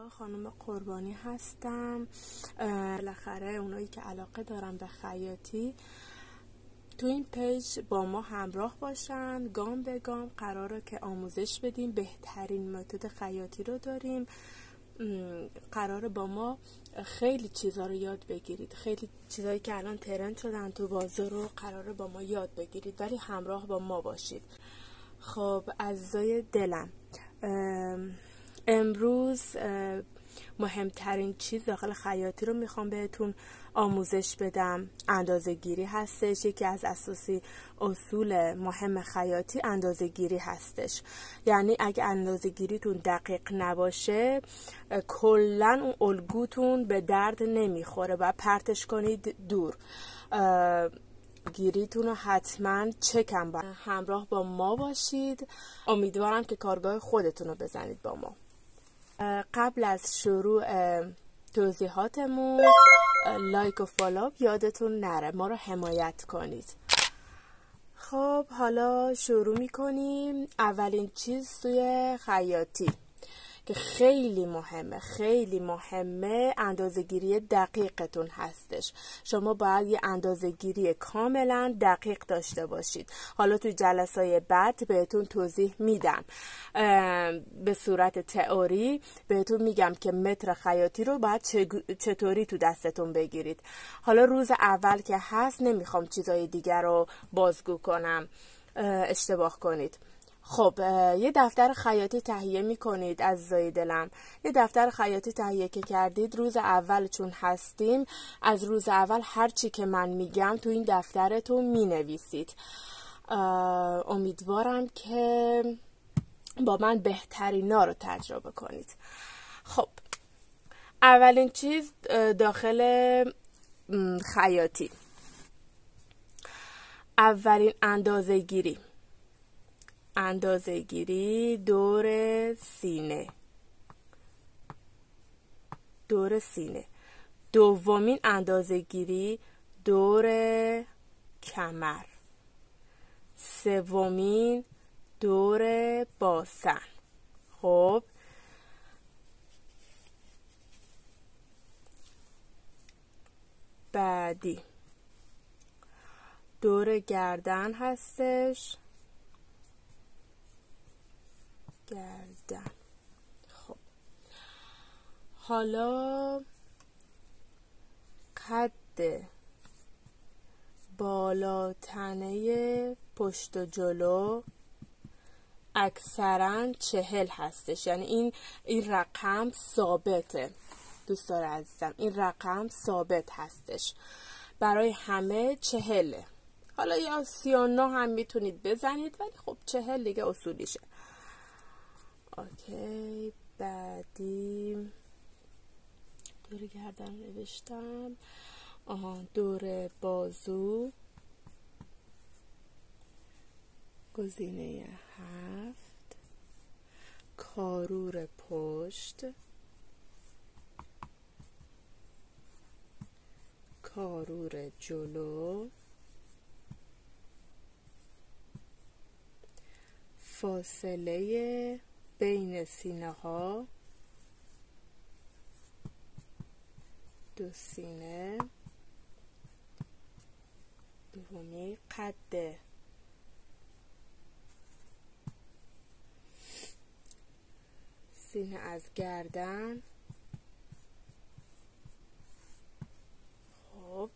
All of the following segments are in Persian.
خانم قربانی هستم. بالاخره اونایی که علاقه دارن به خیاطی تو این پیج با ما همراه باشن. گام به گام قراره که آموزش بدیم. بهترین متد خیاطی رو داریم. قراره با ما خیلی چیزا رو یاد بگیرید. خیلی چیزایی که الان ترند شدن تو بازار رو قراره با ما یاد بگیرید، ولی همراه با ما باشید. خب عزیزای دلم، امروز مهمترین چیز داخل خیاطی رو میخوام بهتون آموزش بدم. اندازه گیری هستش. یکی از اساسی اصول مهم خیاطی اندازه گیری هستش. یعنی اگه اندازه گیریتون دقیق نباشه کلن اون الگوتون به درد نمیخوره و پرتش کنید دور. گیریتون رو حتما چکم با همراه با ما باشید. امیدوارم که کارگاه خودتون رو بزنید با ما. قبل از شروع توضیحاتمون لایک و فالو یادتون نره، ما رو حمایت کنید. خب حالا شروع میکنیم. اولین چیز توی خیاطی که خیلی مهمه اندازه‌گیری دقیقتون هستش. شما باید یه اندازه‌گیری کاملا دقیق داشته باشید. حالا تو جلسه‌های بعد بهتون توضیح میدم. به صورت تئوری بهتون میگم که متر خیاطی رو باید چطوری تو دستتون بگیرید. حالا روز اول که هست نمیخوام چیزای دیگر رو بازگو کنم، اشتباه کنید. خب یه دفتر خیاطی تهیه میکنید عزیزای دلم. یه دفتر خیاطی تهیه که کردید، روز اول چون هستیم، از روز اول هر چی که من میگم تو این دفترتون مینویسید. امیدوارم که با من بهترینا رو تجربه کنید. خب اولین چیز داخل خیاطی، اولین اندازه گیری دور سینه. دومین اندازه گیری دور کمر. سومین دور باسن. خب بعدی دور گردن هستش. خب حالا قد بالاتنه پشت و جلو اکثرا 40 هستش. یعنی این رقم ثابته دوستان عزیزم، این رقم ثابت هستش برای همه 40. حالا یا 39 هم میتونید بزنید، ولی خب 40 دیگه اصولیشه. اوکی، بعدی دور گردن نوشتم. دور بازو گزینه 7. کارور پشت، کارور جلو، فاصله بین سینه ها، 2 سینه. دومی قد سینه از گردن. خب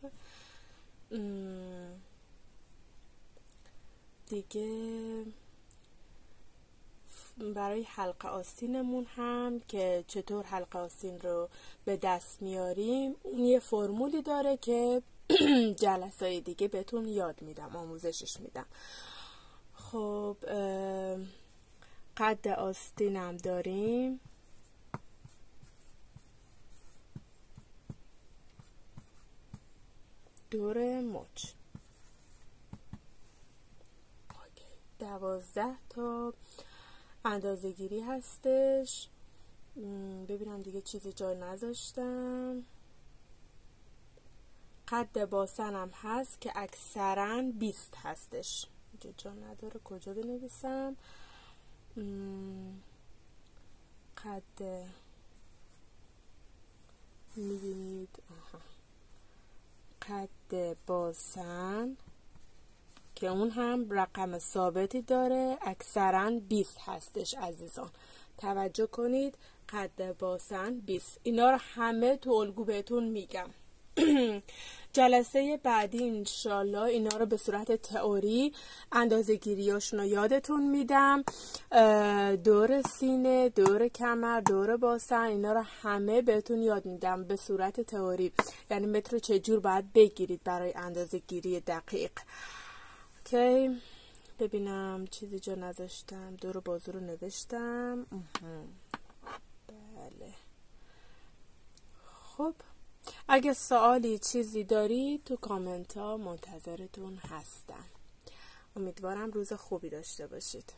دیگه برای حلقه آستینمون هم که چطور حلقه آستین رو به دست میاریم، اون یه فرمولی داره که جلسه‌های دیگه بهتون یاد میدم، آموزشش میدم. خب قد آستینم داریم. دور مچ 12 تا اندازه گیری هستش. ببینم دیگه چیزی جای نذاشتم. قد باسنم هست که اکثرا 20 هستش. اینجا جا نداره، کجا بنویسم؟ قد میبینید قد باسن که اون هم رقم ثابتی داره، اکثرا 20 هستش عزیزان. توجه کنید، قد باسن 20. اینا رو همه تو الگو بهتون میگم. جلسه بعدی انشالله اینا رو به صورت تئوری اندازه گیریاشون رو یادتون میدم. دور سینه، دور کمر، دور باسن، اینا رو همه بهتون یاد میدم به صورت تئوری، یعنی متر رو چجور باید بگیرید برای اندازه گیری دقیق. اوکی، ببینم چیزی جا نذاشتم. دور بازو رو نوشتم. بله. خب اگه سوالی چیزی داری تو کامنت ها منتظرتون هستم. امیدوارم روز خوبی داشته باشید.